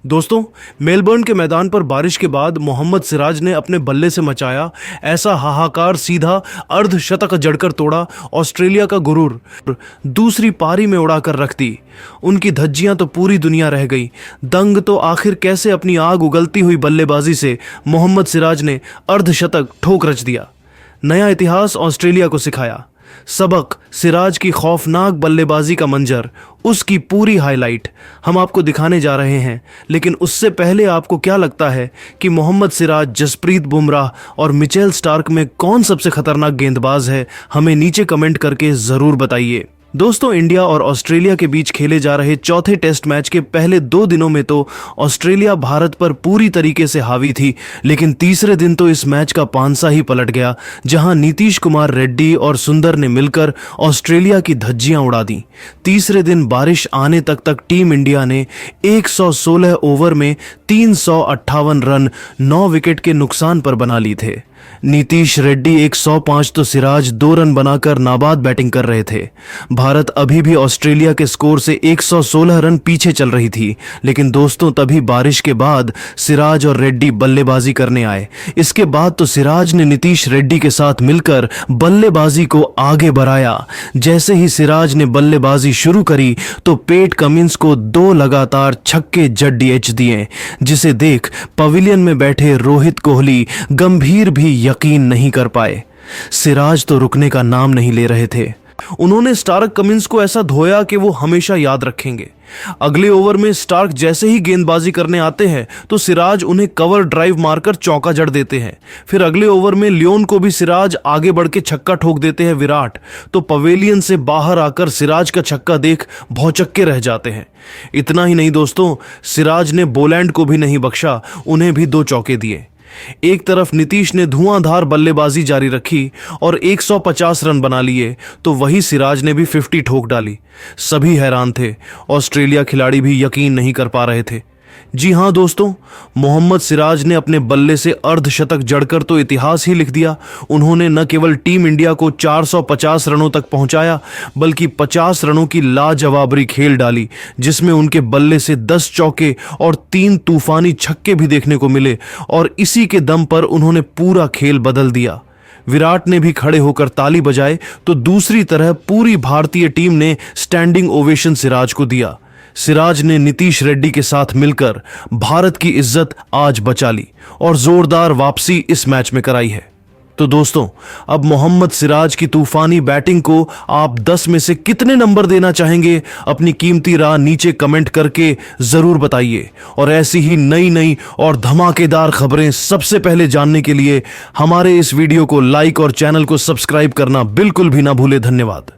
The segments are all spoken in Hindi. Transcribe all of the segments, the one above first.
दोस्तों, मेलबर्न के मैदान पर बारिश के बाद मोहम्मद सिराज ने अपने बल्ले से मचाया ऐसा हाहाकार, सीधा अर्धशतक जड़कर तोड़ा ऑस्ट्रेलिया का गुरूर, दूसरी पारी में उड़ाकर रख दी। उनकी धज्जियां तो पूरी दुनिया रह गई दंग। तो आखिर कैसे अपनी आग उगलती हुई बल्लेबाजी से मोहम्मद सिराज ने अर्धशतक ठोक रच दिया। नया इतिहास ऑस्ट्रेलिया को सिखाया। सबक, सिराज की खौफनाक बल्लेबाजी का मंजर, उसकी पूरी हाईलाइट हम आपको दिखाने जा रहे हैं। लेकिन उससे पहले आपको क्या लगता है कि मोहम्मद सिराज, जसप्रीत बुमराह और मिचेल स्टार्क में कौन सबसे खतरनाक गेंदबाज है? हमें नीचे कमेंट करके जरूर बताइए। दोस्तों, इंडिया और ऑस्ट्रेलिया के बीच खेले जा रहे चौथे टेस्ट मैच के पहले 2 दिनों में तो ऑस्ट्रेलिया भारत पर पूरी तरीके से हावी थी, लेकिन तीसरे दिन तो इस मैच का पांसा ही पलट गया, जहां नीतीश कुमार रेड्डी और सुंदर ने मिलकर ऑस्ट्रेलिया की धज्जियां उड़ा दी। तीसरे दिन बारिश आने तक टीम इंडिया ने 116 ओवर में 358 रन 9 विकेट के नुकसान पर बना ली थे। नीतीश रेड्डी 105 तो सिराज 2 रन बनाकर नाबाद बैटिंग कर रहे थे। भारत अभी भी ऑस्ट्रेलिया के स्कोर से 116 रन पीछे चल रही थी। लेकिन दोस्तों, तभी बारिश के बाद सिराज और रेड्डी बल्लेबाजी करने आए। इसके बाद तो सिराज ने नीतीश रेड्डी के साथ मिलकर बल्लेबाजी को आगे बढ़ाया। जैसे ही सिराज ने बल्लेबाजी शुरू करी तो पेट कमिंस को 2 लगातार छक्के जड़ दिए, जिसे देख पवेलियन में बैठे रोहित कोहली गंभीर भी यकीन नहीं कर पाए। सिराज तो रुकने का नाम नहीं ले रहे थे। उन्होंने स्टार्क कमिंस को ऐसा धोया कि वो हमेशा याद रखेंगे। अगले ओवर में स्टार्क जैसे ही गेंदबाजी करने आते हैं तो सिराज उन्हें कवर ड्राइव मारकर चौका जड़ देते हैं। फिर अगले ओवर में लियोन को भी सिराज आगे बढ़ के छक्का ठोक देते हैं विराट, तो पवेलियन से बाहर आकर सिराज का छक्का देख भौचक्के रह जाते हैं। इतना ही नहीं दोस्तों, सिराज ने बोलैंड को भी नहीं बख्शा, उन्हें भी 2 चौके दिए। एक तरफ नीतीश ने धुआंधार बल्लेबाजी जारी रखी और 150 रन बना लिए, तो वही सिराज ने भी 50 ठोक डाली। सभी हैरान थे, ऑस्ट्रेलिया खिलाड़ी भी यकीन नहीं कर पा रहे थे। जी हां दोस्तों, मोहम्मद सिराज ने अपने बल्ले से अर्धशतक जड़कर तो इतिहास ही लिख दिया। उन्होंने न केवल टीम इंडिया को 450 रनों तक पहुंचाया, बल्कि 50 रनों की लाजवाबरी खेल डाली, जिसमें उनके बल्ले से 10 चौके और 3 तूफानी छक्के भी देखने को मिले। और इसी के दम पर उन्होंने पूरा खेल बदल दिया। विराट ने भी खड़े होकर ताली बजाए, तो दूसरी तरह पूरी भारतीय टीम ने स्टैंडिंग ओवेशन सिराज को दिया। सिराज ने नीतीश रेड्डी के साथ मिलकर भारत की इज्जत आज बचा ली और जोरदार वापसी इस मैच में कराई है। तो दोस्तों, अब मोहम्मद सिराज की तूफानी बैटिंग को आप 10 में से कितने नंबर देना चाहेंगे? अपनी कीमती राय नीचे कमेंट करके जरूर बताइए। और ऐसी ही नई और धमाकेदार खबरें सबसे पहले जानने के लिए हमारे इस वीडियो को लाइक और चैनल को सब्सक्राइब करना बिल्कुल भी ना भूले। धन्यवाद।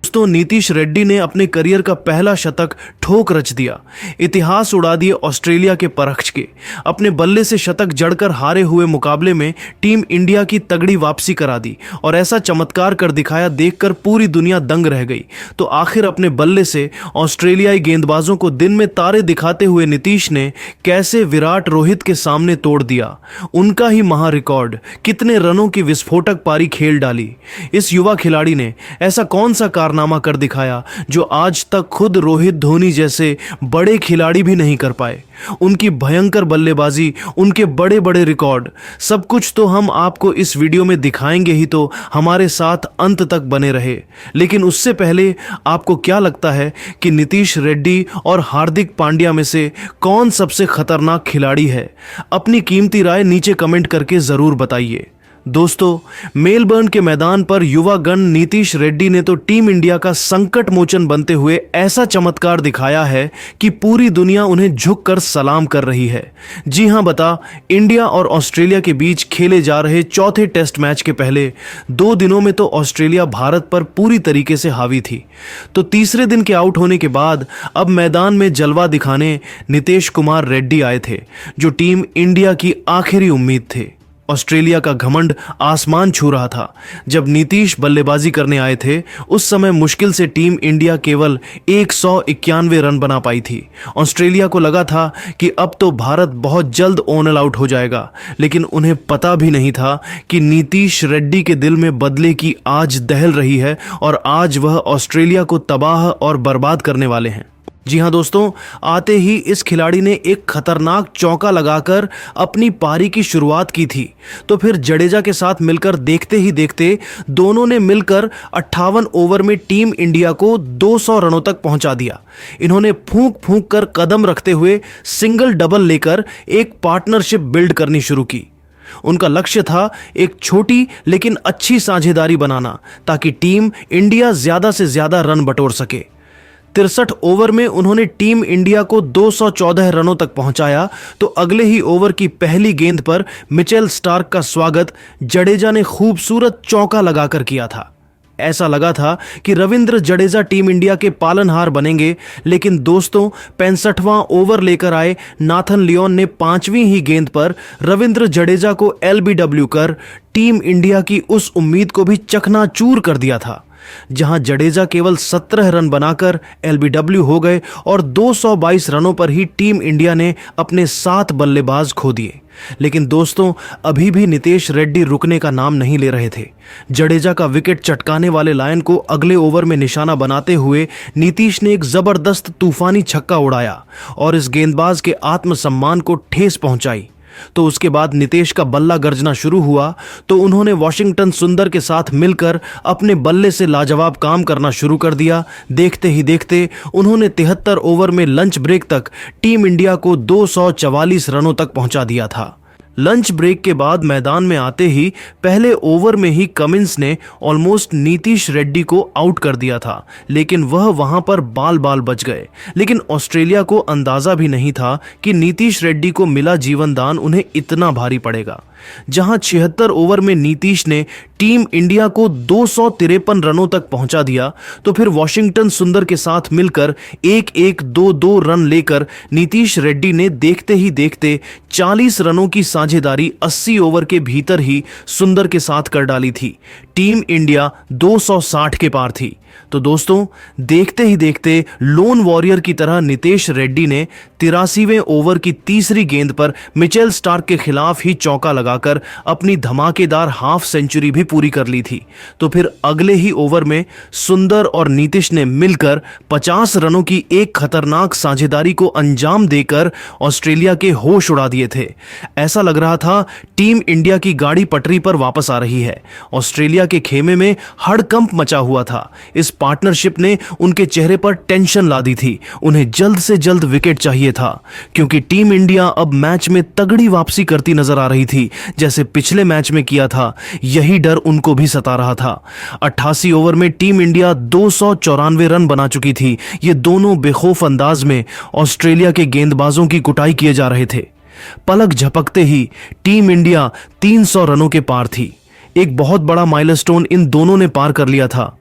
दोस्तों, नीतीश रेड्डी ने अपने करियर का पहला शतक ठोक रच दिया। इतिहास उड़ा दिए ऑस्ट्रेलिया के परख के। अपने बल्ले से शतक जड़कर हारे हुए मुकाबले में टीम इंडिया की तगड़ी वापसी करा दी और ऐसा चमत्कार कर दिखाया, देखकर पूरी दुनिया दंग रह गई। तो आखिर अपने बल्ले से ऑस्ट्रेलियाई गेंदबाजों को दिन में तारे दिखाते हुए नीतीश ने कैसे विराट, रोहित के सामने तोड़ दिया उनका ही महा रिकॉर्ड। कितने रनों की विस्फोटक पारी खेल डाली इस युवा खिलाड़ी ने। ऐसा कौन सा कारनामा कर दिखाया जो आज तक खुद रोहित, धोनी जैसे बड़े खिलाड़ी भी नहीं कर पाए। उनकी भयंकर बल्लेबाजी, उनके बड़े बड़े रिकॉर्ड, सब कुछ तो हम आपको इस वीडियो में दिखाएंगे ही, तो हमारे साथ अंत तक बने रहे। लेकिन उससे पहले आपको क्या लगता है कि नीतीश रेड्डी और हार्दिक पांड्या में से कौन सबसे खतरनाक खिलाड़ी है? अपनी कीमती राय नीचे कमेंट करके जरूर बताइए। दोस्तों, मेलबर्न के मैदान पर युवा गण नीतीश रेड्डी ने तो टीम इंडिया का संकट मोचन बनते हुए ऐसा चमत्कार दिखाया है कि पूरी दुनिया उन्हें झुककर सलाम कर रही है। जी हां, इंडिया और ऑस्ट्रेलिया के बीच खेले जा रहे चौथे टेस्ट मैच के पहले 2 दिनों में तो ऑस्ट्रेलिया भारत पर पूरी तरीके से हावी थी। तो तीसरे दिन के आउट होने के बाद अब मैदान में जलवा दिखाने नीतीश कुमार रेड्डी आए थे, जो टीम इंडिया की आखिरी उम्मीद थे। ऑस्ट्रेलिया का घमंड आसमान छू रहा था। जब नीतीश बल्लेबाजी करने आए थे, उस समय मुश्किल से टीम इंडिया केवल 191 रन बना पाई थी। ऑस्ट्रेलिया को लगा था कि अब तो भारत बहुत जल्द ऑल आउट हो जाएगा, लेकिन उन्हें पता भी नहीं था कि नीतीश रेड्डी के दिल में बदले की आज दहल रही है और आज वह ऑस्ट्रेलिया को तबाह और बर्बाद करने वाले हैं। जी हां दोस्तों, आते ही इस खिलाड़ी ने एक खतरनाक चौका लगाकर अपनी पारी की शुरुआत की थी। तो फिर जडेजा के साथ मिलकर देखते ही देखते दोनों ने मिलकर 58 ओवर में टीम इंडिया को 200 रनों तक पहुंचा दिया। इन्होंने फूंक फूंक कर कदम रखते हुए सिंगल डबल लेकर एक पार्टनरशिप बिल्ड करनी शुरू की। उनका लक्ष्य था एक छोटी लेकिन अच्छी साझेदारी बनाना, ताकि टीम इंडिया ज्यादा से ज्यादा रन बटोर सके। 63 ओवर में उन्होंने टीम इंडिया को 214 रनों तक पहुंचाया। तो अगले ही ओवर की पहली गेंद पर मिचेल स्टार्क का स्वागत जडेजा ने खूबसूरत चौका लगाकर किया था। ऐसा लगा था कि रविंद्र जडेजा टीम इंडिया के पालनहार बनेंगे, लेकिन दोस्तों 65वां ओवर लेकर आए नाथन लियोन ने 5वीं ही गेंद पर रविंद्र जडेजा को एलबीडब्ल्यू कर टीम इंडिया की उस उम्मीद को भी चकनाचूर कर दिया था। जहां जडेजा केवल 17 रन बनाकर एलबीडब्ल्यू हो गए और 222 रनों पर ही टीम इंडिया ने अपने 7 बल्लेबाज खो दिए। लेकिन दोस्तों, अभी भी नितेश रेड्डी रुकने का नाम नहीं ले रहे थे। जडेजा का विकेट चटकाने वाले लायन को अगले ओवर में निशाना बनाते हुए नीतीश ने एक जबरदस्त तूफानी छक्का उड़ाया और इस गेंदबाज के आत्मसम्मान को ठेस पहुंचाई। तो उसके बाद नितेश का बल्ला गर्जना शुरू हुआ। तो उन्होंने वॉशिंगटन सुंदर के साथ मिलकर अपने बल्ले से लाजवाब काम करना शुरू कर दिया। देखते ही देखते उन्होंने 73 ओवर में लंच ब्रेक तक टीम इंडिया को 244 रनों तक पहुंचा दिया था। लंच ब्रेक के बाद मैदान में आते ही पहले ओवर में ही कमिंस ने ऑलमोस्ट नीतीश रेड्डी को आउट कर दिया था, लेकिन वह वहां पर बाल बाल बच गए। लेकिन ऑस्ट्रेलिया को अंदाजा भी नहीं था कि नीतीश रेड्डी को मिला जीवन दान उन्हें इतना भारी पड़ेगा। जहां 76 ओवर में नीतीश ने टीम इंडिया को 253 रनों तक पहुंचा दिया, तो फिर वॉशिंगटन सुंदर के साथ मिलकर 1-1-2-2 रन लेकर नीतीश रेड्डी ने देखते ही देखते 40 रनों की साझेदारी 80 ओवर के भीतर ही सुंदर के साथ कर डाली थी। टीम इंडिया 260 के पार थी। तो दोस्तों, देखते ही देखते लोन वॉरियर की तरह नितेश रेड्डी ने 83वें ओवर की तीसरी गेंद पर मिचेल स्टार्क के खिलाफ ही चौका लगाकर अपनी धमाकेदार हाफ सेंचुरी भी पूरी कर ली थी। तो फिर अगले ही ओवर में सुंदर और नीतीश ने मिलकर 50 रनों की एक खतरनाक साझेदारी को अंजाम देकर ऑस्ट्रेलिया के होश उड़ा दिए थे। ऐसा लग रहा था टीम इंडिया की गाड़ी पटरी पर वापस आ रही है। ऑस्ट्रेलिया के खेमे में हड़कंप मचा हुआ था। इस पार्टनरशिप ने उनके चेहरे पर टेंशन ला दी थी। उन्हें जल्द से जल्द विकेट चाहिए था, क्योंकि टीम इंडिया अब मैच में तगड़ी वापसी करती नजर आ रही थी, जैसे पिछले मैच में किया था। यही डर उनको भी सता रहा था। 88 ओवर में टीम इंडिया 294 रन बना चुकी थी। ये दोनों बेखौफ अंदाज में ऑस्ट्रेलिया के गेंदबाजों की कुटाई किए जा रहे थे। पलक झपकते ही टीम इंडिया 300 रनों के पार थी। एक बहुत बड़ा माइलस्टोन इन दोनों ने पार कर लिया था।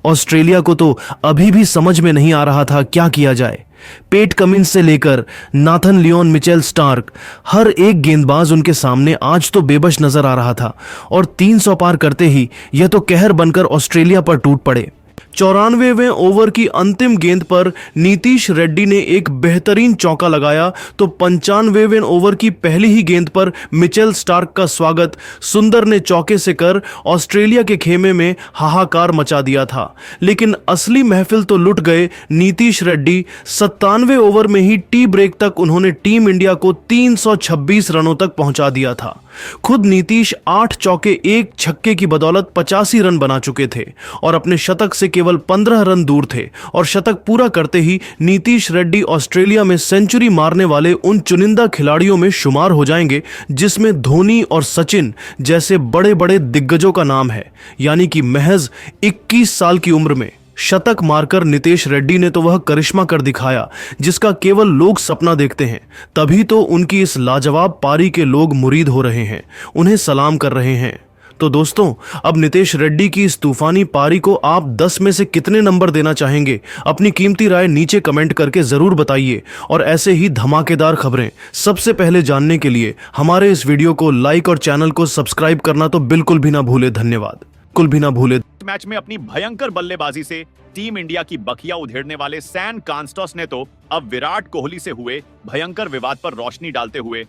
ऑस्ट्रेलिया को तो अभी भी समझ में नहीं आ रहा था क्या किया जाए। पेट कमिंस से लेकर नाथन लियोन, मिचेल स्टार्क, हर एक गेंदबाज उनके सामने आज तो बेबस नजर आ रहा था। और 300 पार करते ही यह तो कहर बनकर ऑस्ट्रेलिया पर टूट पड़े। 94वें ओवर की अंतिम गेंद पर नीतीश रेड्डी ने एक बेहतरीन चौका लगाया। तो 95वें ओवर की पहली ही गेंद पर मिचेल स्टार्क का स्वागत सुंदर ने चौके से कर ऑस्ट्रेलिया के खेमे में हाहाकार मचा दिया था। लेकिन असली महफिल तो लुट गए नीतीश रेड्डी। 97वें ओवर में ही टी ब्रेक तक उन्होंने टीम इंडिया को 326 रनों तक पहुंचा दिया था। खुद नीतीश 8 चौके 1 छक्के की बदौलत 85 रन बना चुके थे और अपने शतक से केवल 15 रन दूर थे। और शतक पूरा करते ही नीतीश रेड्डी ऑस्ट्रेलिया में सेंचुरी मारने वाले उन चुनिंदा खिलाड़ियों में शुमार हो जाएंगे जिसमें धोनी और सचिन जैसे बड़े बड़े दिग्गजों का नाम है। यानी कि महज 21 साल की उम्र में शतक मारकर नितेश रेड्डी ने तो वह करिश्मा कर दिखाया जिसका केवल लोग सपना देखते हैं। तभी तो उनकी इस लाजवाब पारी के लोग मुरीद हो रहे हैं, उन्हें सलाम कर रहे हैं। तो दोस्तों, अब नितेश रेड्डी की इस तूफानी पारी को आप 10 में से कितने नंबर देना चाहेंगे? अपनी कीमती राय नीचे कमेंट करके जरूर बताइए। और ऐसे ही धमाकेदार खबरें सबसे पहले जानने के लिए हमारे इस वीडियो को लाइक और चैनल को सब्सक्राइब करना तो बिल्कुल भी ना भूले। धन्यवाद। बिल्कुल भी ना भूले। मैच में अपनी भयंकर बल्लेबाजी से टीम इंडिया की बखिया उधेड़ने वाले सैम कांस्टोस ने तो अब विराट कोहली से हुए भयंकर विवाद पर रोशनी डालते हुए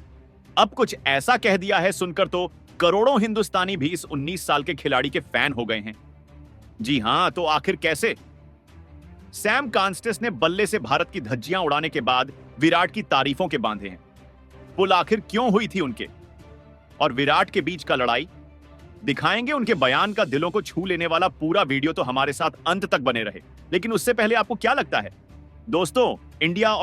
अब कुछ ऐसा कह दिया है, सुनकर तो करोड़ों हिंदुस्तानी भी इस 19 साल के खिलाड़ी के फैन हो गए हैं। जी हां, तो आखिर कैसे? सैम कांस्टेस ने बल्ले से भारत की धज्जियां उड़ाने के बाद विराट की तारीफों के बांधे हैं। पुल आखिर क्यों हुई थी उनके और विराट के बीच का लड़ाई? दिखाएंगे उनके बयान का दिलों को छू लेने वाला पूरा वीडियो, तो हमारे साथ अंत तक बने रहे। लेकिन उससे पहले आपको क्या लगता है दोस्तों, इंडिया